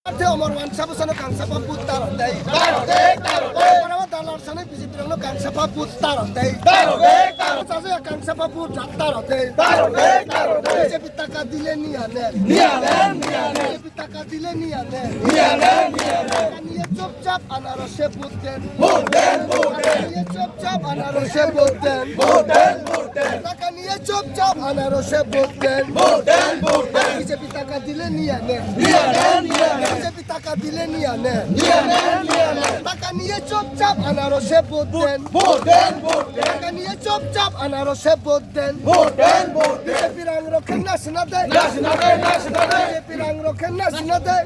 Omar wan sabu sana kang sapa putar day. Para dalar sana BJP rano kang sapa putar day. Saja kang sapa putar day. BJP taka dile ni ane. BJP taka dile ni ane. Kaniye chop chop anaro se putten. Kaniye chop chop anaro se putten. Kaniye chop chop anaro se putten. BJP taka dile ni ane. BJP টাকা দিলে নিয়ে আনে টাকা নিয়ে চুপচাপ আনারসে vote দেন টাকা নিয়ে চুপচাপ আনারসে ভোট দেন বিজেপি রং রক্ষেন না শোনা দেয় বিজেপি রং রক্ষেন না শোনা দেয়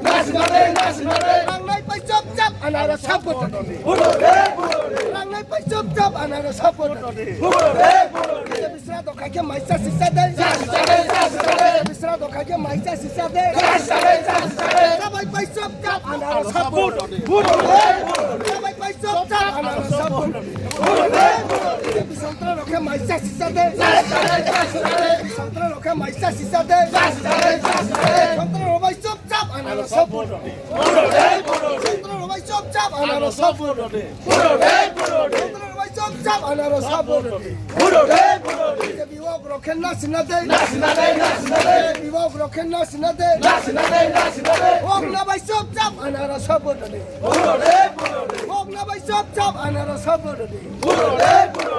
বাংলায় পাই চুপচাপ আনারসে ভোট বাংলায় পাই চুপচাপ আনারসে ভোট বিজেপি সারা দোকাকে মাইসা সিসা দেয় বিজেপি সারা দোকাকে মাইসা সিসা দেয় সবাই পাই চুপচাপ আনারসে ভোট সবাই পাই চুপচাপ আনারসে ভোট বিজেপি সন্ত্রাস রক্ষে মাইসা সিসা দেয় সন্ত্রাস রক্ষে মাইসা সিসা দেয় সন্ত্রাস রবাই চুপচাপ আনারসে ভোট সন্ত্রাস রবাই চুপচাপ আনারসে ভোট সন্ত্রাস রবাই চুপচাপ আনারসে ভোট বিজেপি ওয়াক রক্ষে না সিনা দেয় বিজেপি ওয়াক রক্ষে না সিনা দেয় ওয়াক না ভাই চুপচাপ আনারসে ভোট ওয়াক না ভাই চুপচাপ আনারসে ভোট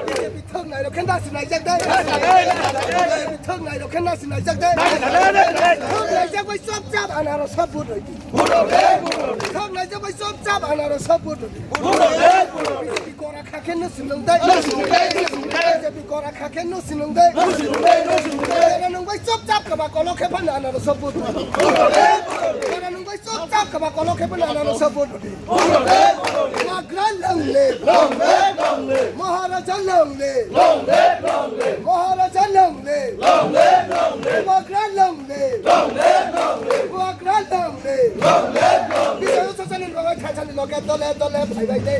বিজেপি থং নাই রক্ষে না সিনা যাক দেয় বিজেপি থং নাই রক্ষে না সিনা যাক দেয় থং নাই যাক ভাই চুপচাপ আনারসে ভোট থং নাই যাক ভাই চুপচাপ আনারসে ভোট বিজেপি করা খাকে না সিনং দেয় বিজেপি করা খাকে না সিনং দেয় নং ভাই চুপচাপ কাবা কলো খেপা না আনারসে ভোট নং ভাই চুপচাপ কাবা কলো খেপা না আনারসে ভোট মাগরা লংলে মহারাজা লংলে মহারাজা লংলে মাগরা লংলে মাগরা লংলে বিজয় সসানি লগে খাইছানি লগে দলে দলে ভাই ভাই দে